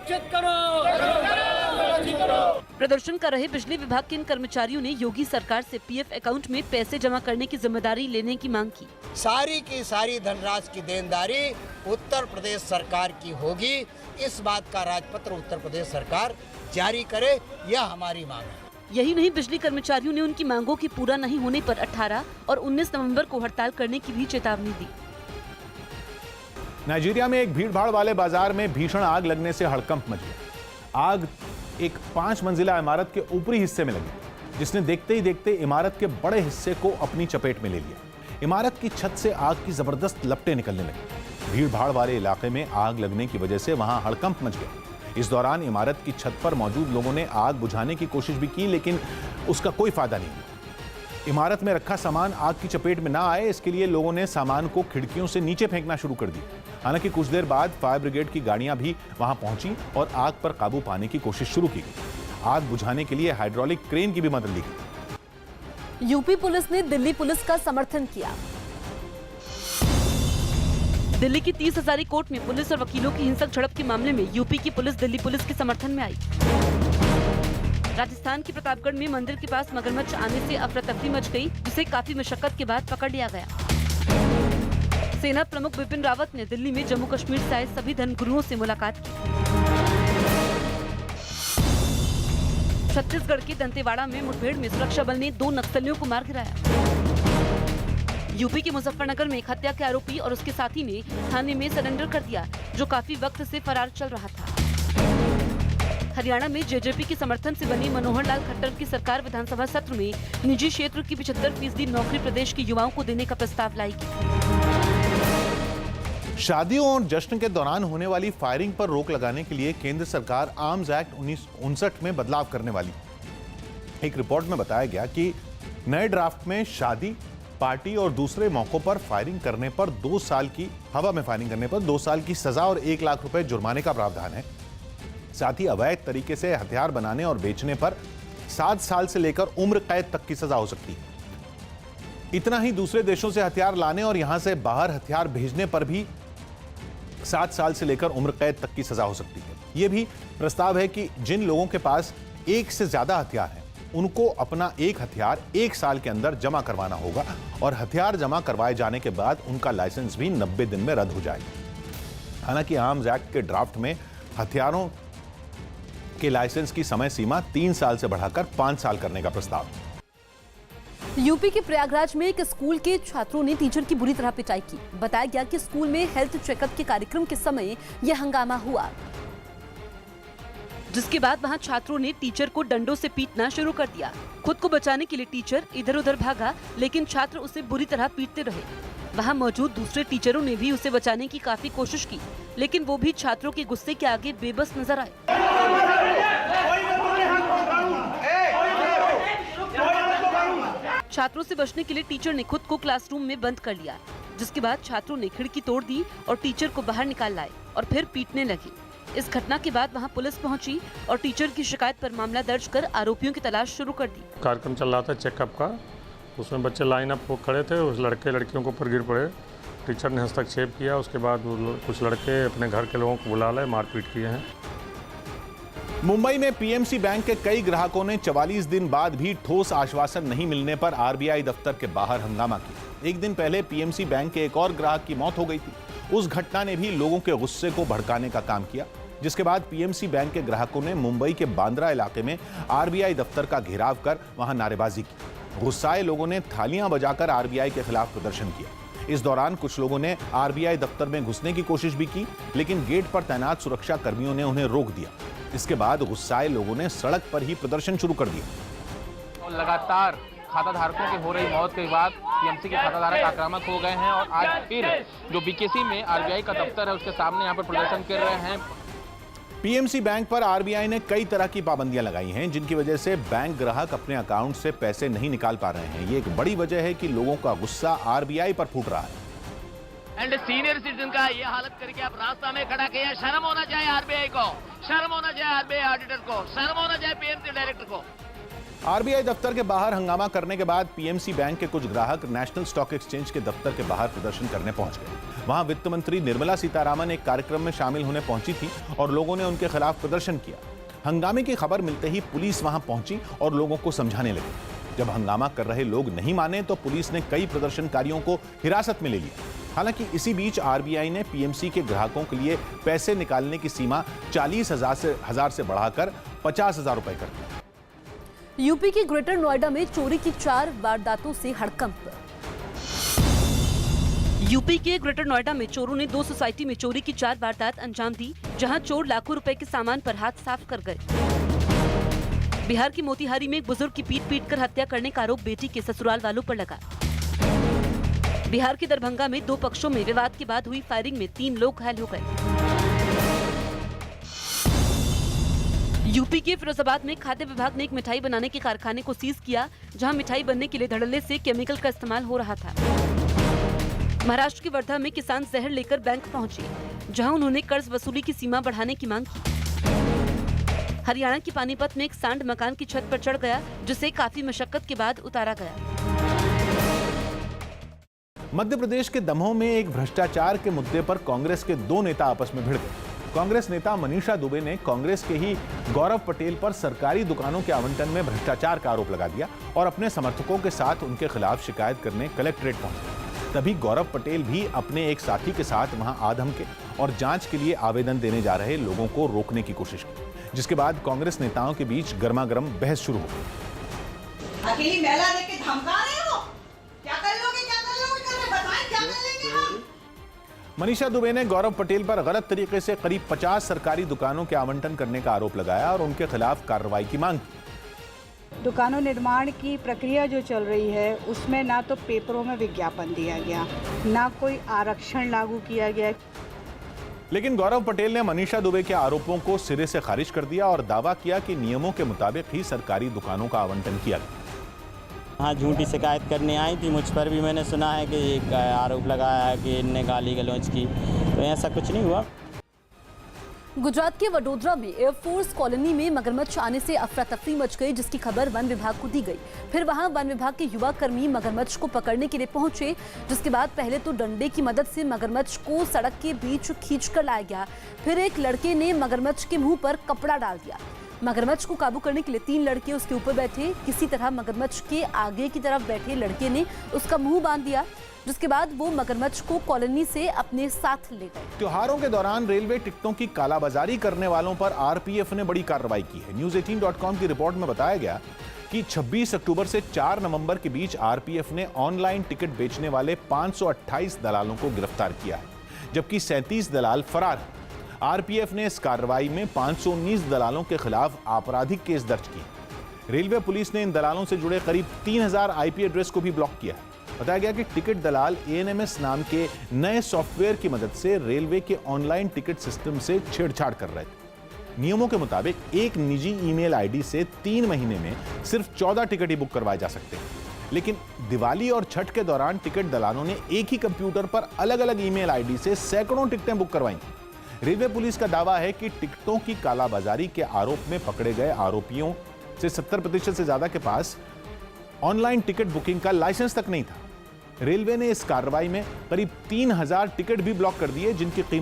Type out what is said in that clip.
सुरक्षित करो। प्रदर्शन कर रहे बिजली विभाग के इन कर्मचारियों ने योगी सरकार से पीएफ अकाउंट में पैसे जमा करने की जिम्मेदारी लेने की मांग की। सारी की सारी धनराशि की देनदारी उत्तर प्रदेश सरकार की होगी। इस बात का राजपत्र उत्तर प्रदेश सरकार जारी करे, यह हमारी मांग है। यही नहीं, बिजली कर्मचारियों ने उनकी मांगों के पूरा नहीं होने पर 18 और 19 नवंबर को हड़ताल करने की भी चेतावनी दी। नाइजीरिया में एक भीड़भाड़ वाले बाजार में भीषण आग लगने से हड़कंप मच गया। आग एक 5 मंजिला इमारत के ऊपरी हिस्से में लगी, जिसने देखते ही देखते इमारत के बड़े हिस्से को अपनी चपेट में ले लिया। इमारत की छत से आग की जबरदस्त लपटें निकलने लगी। भीड़भाड़ वाले इलाके में आग लगने की वजह से वहां हड़कंप मच गया। इस दौरान इमारत की छत पर मौजूद लोगों ने आग बुझाने की कोशिश भी की, लेकिन उसका कोई फायदा नहीं हुआ। इमारत में रखा सामान आग की चपेट में ना आए, इसके लिए लोगों ने सामान को खिड़कियों से नीचे फेंकना शुरू कर दिया। हालांकि कुछ देर बाद फायर ब्रिगेड की गाड़ियां भी वहां पहुंची और आग पर काबू पाने की कोशिश शुरू की गई। आग बुझाने के लिए हाइड्रोलिक क्रेन की भी मदद ली गई। यूपी पुलिस ने दिल्ली पुलिस का समर्थन किया। दिल्ली की 30 हजारी कोर्ट में पुलिस और वकीलों की हिंसक झड़प के मामले में यूपी की पुलिस दिल्ली पुलिस के समर्थन में आई। राजस्थान के प्रतापगढ़ में मंदिर के पास मगरमच्छ आने से अफरा तफरी मच गई, जिसे काफी मशक्कत के बाद पकड़ लिया गया। सेना प्रमुख बिपिन रावत ने दिल्ली में जम्मू कश्मीर से आए सभी धर्मगुरुओं से मुलाकात की। छत्तीसगढ़ के दंतेवाड़ा में मुठभेड़ में सुरक्षा बल ने 2 नक्सलियों को मार गिराया। यूपी के मुजफ्फरनगर में एक हत्या के आरोपी और उसके साथी ने थाने में सरेंडर कर दिया, जो काफी वक्त से फरार चल रहा था। हरियाणा में जेजेपी के समर्थन से बनी मनोहर लाल खट्टर की सरकार विधानसभा सत्र में निजी क्षेत्र की 75% नौकरी प्रदेश के युवाओं को देने का प्रस्ताव लाएगी। शादियों और जश्न के दौरान होने वाली फायरिंग पर रोक लगाने के लिए केंद्र सरकार आर्म्स एक्ट 1959 में बदलाव करने वाली। एक रिपोर्ट में बताया गया कि नए ड्राफ्ट में शादी, पार्टी और दूसरे मौकों पर फायरिंग करने पर 2 साल की हवा में फायरिंग करने पर 2 साल की सजा और 1 लाख रुपए जुर्माने का प्रावधान है। साथ ही अवैध तरीके से हथियार बनाने और बेचने पर 7 साल से लेकर उम्र कैद तक की सजा हो सकती है। इतना ही, दूसरे देशों से हथियार लाने और यहां से बाहर हथियार भेजने पर भी 7 साल से लेकर उम्र कैद तक की सजा हो सकती है। यह भी प्रस्ताव है कि जिन लोगों के पास 1 से ज्यादा हथियार हैं, उनको अपना एक हथियार 1 साल के अंदर जमा करवाना होगा और हथियार जमा करवाए जाने के बाद उनका लाइसेंस भी 90 दिन में रद्द हो जाएगा। हालांकि आर्म्स एक्ट के ड्राफ्ट में हथियारों के लाइसेंस की समय सीमा 3 साल से बढ़ाकर 5 साल करने का प्रस्ताव है। यूपी के प्रयागराज में एक स्कूल के छात्रों ने टीचर की बुरी तरह पिटाई की। बताया गया कि स्कूल में हेल्थ चेकअप के कार्यक्रम के समय यह हंगामा हुआ, जिसके बाद वहां छात्रों ने टीचर को डंडों से पीटना शुरू कर दिया। खुद को बचाने के लिए टीचर इधर उधर भागा, लेकिन छात्र उसे बुरी तरह पीटते रहे। वहां मौजूद दूसरे टीचरों ने भी उसे बचाने की काफी कोशिश की, लेकिन वो भी छात्रों के गुस्से के आगे बेबस नजर आए। छात्रों से बचने के लिए टीचर ने खुद को क्लासरूम में बंद कर लिया, जिसके बाद छात्रों ने खिड़की तोड़ दी और टीचर को बाहर निकाल लाए और फिर पीटने लगे। इस घटना के बाद वहां पुलिस पहुंची और टीचर की शिकायत पर मामला दर्ज कर आरोपियों की तलाश शुरू कर दी। कार्यक्रम चल रहा था चेकअप का, उसमें बच्चे लाइन अप हो खड़े थे, उस लड़के लड़कियों के ऊपर गिर पड़े। टीचर ने हस्तक्षेप किया, उसके बाद कुछ लड़के अपने घर के लोगों को बुला लाए, मारपीट किए हैं। मुंबई में पीएमसी बैंक के कई ग्राहकों ने 44 दिन बाद भी ठोस आश्वासन नहीं मिलने पर आरबीआई दफ्तर के बाहर हंगामा किया। एक दिन पहले पीएमसी बैंक के एक और ग्राहक की मौत हो गई थी। उस घटना ने भी लोगों के गुस्से को भड़काने का काम किया, जिसके बाद पीएमसी बैंक के ग्राहकों ने मुंबई के बांद्रा इलाके में आरबीआई दफ्तर का घेराव कर वहां नारेबाजी की। गुस्साए लोगों ने थालियां बजाकर आरबीआई के खिलाफ प्रदर्शन किया। इस दौरान कुछ लोगों ने आरबीआई दफ्तर में घुसने की कोशिश भी की, लेकिन गेट पर तैनात सुरक्षा कर्मियों ने उन्हें रोक दिया। इसके बाद गुस्साए लोगों ने सड़क पर ही प्रदर्शन शुरू कर दिया। लगातार खाता धारकों की हो रही मौत के बाद पीएमसी के खाता धारक आक्रामक हो गए हैं और आज फिर जो बीकेसी में आरबीआई का दफ्तर है उसके सामने यहाँ पर प्रदर्शन कर रहे हैं। पीएमसी बैंक पर आरबीआई ने कई तरह की पाबंदियां लगाई हैं, जिनकी वजह से बैंक ग्राहक अपने अकाउंट से पैसे नहीं निकाल पा रहे हैं। ये एक बड़ी वजह है कि लोगों का गुस्सा आरबीआई पर फूट रहा है। एंड सीनियर सिटीजन का ये हालत करके आप रास्ता में खड़ा किया। शर्म होना चाहिए आरबीआई को, शर्म होना चाहिए आरबीआई ऑडिटर को, शर्म होना चाहिए पीएमसी डायरेक्टर को। आरबीआई दफ्तर के बाहर हंगामा करने के बाद पीएमसी बैंक के कुछ ग्राहक नेशनल स्टॉक एक्सचेंज के दफ्तर के बाहर प्रदर्शन करने पहुंच गए। वहां वित्त मंत्री निर्मला सीतारामन एक कार्यक्रम में शामिल होने पहुंची थी और लोगों ने उनके खिलाफ प्रदर्शन किया। हंगामे की खबर मिलते ही पुलिस वहां पहुंची और लोगों को समझाने लगी। जब हंगामा कर रहे लोग नहीं माने तो पुलिस ने कई प्रदर्शनकारियों को हिरासत में ले लिया। हालांकि इसी बीच आरबीआई ने पीएमसी के ग्राहकों के लिए पैसे निकालने की सीमा 40,000 से बढ़ाकर 50,000 रुपए कर दी। यूपी के ग्रेटर नोएडा में चोरी की 4 वारदातों से हड़कंप। यूपी के ग्रेटर नोएडा में चोरों ने 2 सोसाइटी में चोरी की 4 वारदात अंजाम दी, जहां चोर लाखों रुपए के सामान पर हाथ साफ कर गए। बिहार के मोतिहारी में एक बुजुर्ग की पीट कर हत्या करने का आरोप बेटी के ससुराल वालों पर लगा। बिहार के दरभंगा में 2 पक्षों में विवाद के बाद हुई फायरिंग में 3 लोग घायल हो गए। यूपी के फिरोजाबाद में खाद्य विभाग ने एक मिठाई बनाने के कारखाने को सीज किया, जहां मिठाई बनने के लिए धड़ल्ले से केमिकल का इस्तेमाल हो रहा था। महाराष्ट्र के वर्धा में किसान जहर लेकर बैंक पहुंचे, जहां उन्होंने कर्ज वसूली की सीमा बढ़ाने की मांग की। हरियाणा के पानीपत में एक सांड मकान की छत पर चढ़ गया, जिसे काफी मशक्कत के बाद उतारा गया। मध्य प्रदेश के दमोह में एक भ्रष्टाचार के मुद्दे पर कांग्रेस के 2 नेता आपस में भिड़ गए। कांग्रेस नेता मनीषा दुबे ने कांग्रेस के ही गौरव पटेल पर सरकारी दुकानों के आवंटन में भ्रष्टाचार का आरोप लगा दिया और अपने समर्थकों के साथ उनके खिलाफ शिकायत करने कलेक्ट्रेट पहुंचे। तभी गौरव पटेल भी अपने एक साथी के साथ वहां आधम के और जांच के लिए आवेदन देने जा रहे लोगों को रोकने की कोशिश की, जिसके बाद कांग्रेस नेताओं के बीच गर्मागर्म बहस शुरू हो गई। अकेली महिला देके धमका रहे हो, क्या कर लोगे बताएं, क्या कर लेंगे हम? मनीषा दुबे ने गौरव पटेल पर गलत तरीके से करीब 50 सरकारी दुकानों के आवंटन करने का आरोप लगाया और उनके खिलाफ कार्रवाई की मांग की। दुकानों निर्माण की प्रक्रिया जो चल रही है उसमें ना तो पेपरों में विज्ञापन दिया गया, ना कोई आरक्षण लागू किया गया। लेकिन गौरव पटेल ने मनीषा दुबे के आरोपों को सिरे से खारिज कर दिया और दावा किया कि नियमों के मुताबिक ही सरकारी दुकानों का आवंटन किया गया। हाँ, झूठी शिकायत करने आई थी मुझ पर भी। मैंने सुना है कि एक आरोप लगाया है कि इनने गाली गलौज की, तो ऐसा कुछ नहीं हुआ। गुजरात के वडोदरा में एयरफोर्स कॉलोनी में मगरमच्छ आने से अफरा तफरी मच गई, जिसकी खबर वन विभाग को दी गई। फिर वहां वन विभाग के युवा कर्मी मगरमच्छ को पकड़ने के लिए पहुंचे, जिसके बाद पहले तो डंडे की मदद से मगरमच्छ को सड़क के बीच खींचकर लाया गया। फिर एक लड़के ने मगरमच्छ के मुंह पर कपड़ा डाल दिया। मगरमच्छ को काबू करने के लिए 3 लड़के उसके ऊपर बैठे। किसी तरह मगरमच्छ के आगे की तरफ बैठे लड़के ने उसका मुंह बांध दिया, जिसके बाद वो मगरमच्छ को कॉलोनी से अपने साथ ले गए। त्योहारों के दौरान रेलवे टिकटों की कालाबाजारी करने वालों पर आरपीएफ ने बड़ी कार्रवाई की है। News18.com की रिपोर्ट में बताया गया कि 26 अक्टूबर से 4 नवंबर के बीच आरपीएफ ने ऑनलाइन टिकट बेचने वाले 528 दलालों को गिरफ्तार किया है, जबकि 37 दलाल फरार हैं। आरपीएफ ने इस कार्रवाई में 519 दलालों के खिलाफ आपराधिक केस दर्ज किए। रेलवे पुलिस ने इन दलालों से जुड़े करीब 3000 आईपी एड्रेस को भी ब्लॉक किया है। बताया गया कि टिकट दलाल एएनएमएस नाम के नए सॉफ्टवेयर की मदद से रेलवे के ऑनलाइन टिकट सिस्टम से छेड़छाड़ कर रहे थे। नियमों के मुताबिक एक निजी ईमेल आईडी से 3 महीने में सिर्फ 14 टिकट ही बुक करवाए जा सकते हैं, लेकिन दिवाली और छठ के दौरान टिकट दलालों ने एक ही कंप्यूटर पर अलग अलग ईमेल आईडी से सैकड़ों टिकटें बुक करवाई। रेलवे पुलिस का दावा है कि टिकटों की कालाबाजारी के आरोप में पकड़े गए आरोपियों से 70% से ज्यादा के पास ऑनलाइन टिकट बुकिंग का लाइसेंस तक नहीं था। रेलवे ने इस कार्रवाई में करीब 3000 टिकट भी ब्लॉक कर दिए, जिनकी कीमत